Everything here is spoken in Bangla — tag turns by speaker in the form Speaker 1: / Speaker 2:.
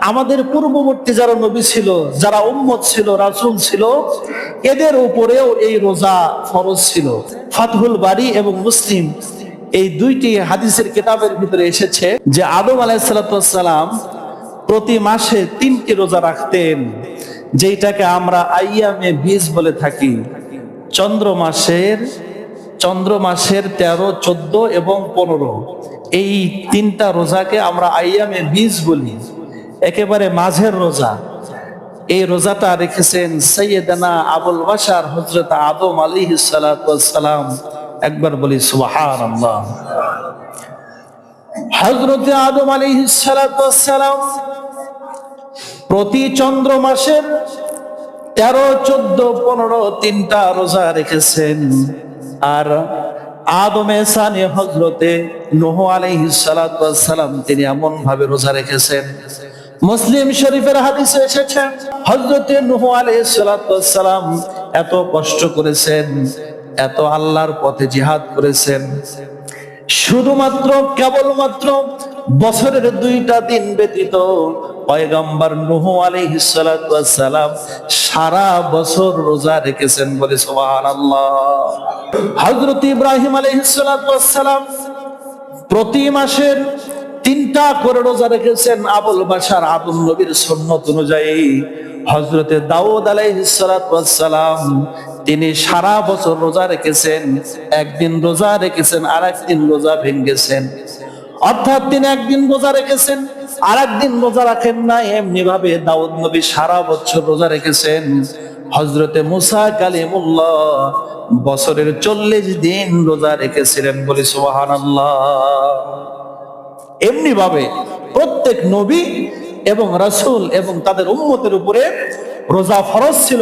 Speaker 1: আমাদের পূর্ববর্তী যারা নবী ছিল, যারা উম্মত ছিল, রাসূল ছিল, এদের উপরেও এই রোজা ফরজ ছিল। ফাতহুল বারী এবং মুসলিম এই দুইটি হাদিসের কিতাবের ভিতরে এসেছে যে আদম আলাইহিস সালাম প্রতি মাসে 3টি রোজা রাখতেন, যেটাকে আমরা আইয়ামে বীজ বলে থাকি। চন্দ্র মাসের 13, 14 এবং 15 এই 3টা রোজাকে আমরা আইয়ামে বীজ বলি। একেবারে মাঝের রোজা, এই রোজাটা রেখেছেন সাইয়েদানা আবুল বাশার হযরত আদম আলাইহিস সালাম। একবার বলি সুবহানাল্লাহ। হযরত আদম আলাইহিস সালাম প্রতি চন্দ্র মাসের 13, 14, 15 3টা রোজা রেখেছেন। আর আদমে সানি হযরতে নূহ আলাইহিস সালাম তিনি এমন ভাবে রোজা রেখেছেন, মুসলিম শরীফের হাদিসে এসেছে হযরতে নূহ আলাইহিস সালাম এত কষ্ট করেছেন, এত আল্লাহর পথে জিহাদ করেছেন, শুধুমাত্র কেবলমাত্র বছরের 2টা দিন ব্যতীত পয়গম্বর নূহ আলাইহিস সালাম সারা বছর রোজা রেখেছেন। বলে সুবহানাল্লাহ। হযরত ইব্রাহিম আলাইহিস সালাম প্রতি মাসের 3টা করে রোজা রেখেছেন আবুল বাশার আদম নবীর সুন্নাত অনুযায়ী। হযরতে দাউদ আলাইহিস সালাম তিনি সারা বছর রোজা রেখেছেন, একদিন রোজা রেখেছেন আর একদিন রোজা ভেঙেছেন। অর্থাৎ তিনি একদিন রোজা রেখেছেন আর একদিন রোজা রাখেন না, এমনি ভাবে দাউদ নবী সারা বছর রোজা রেখেছেন। হযরতে মুসা কালিমুল্লাহ বছরের 40 দিন রোজা রেখেছিলেন। বলি সুবহানাল্লাহ। এমনি ভাবে প্রত্যেক নবী এবং রাসূল এবং তাদের উম্মতের উপরে রোজা ফরজ ছিল।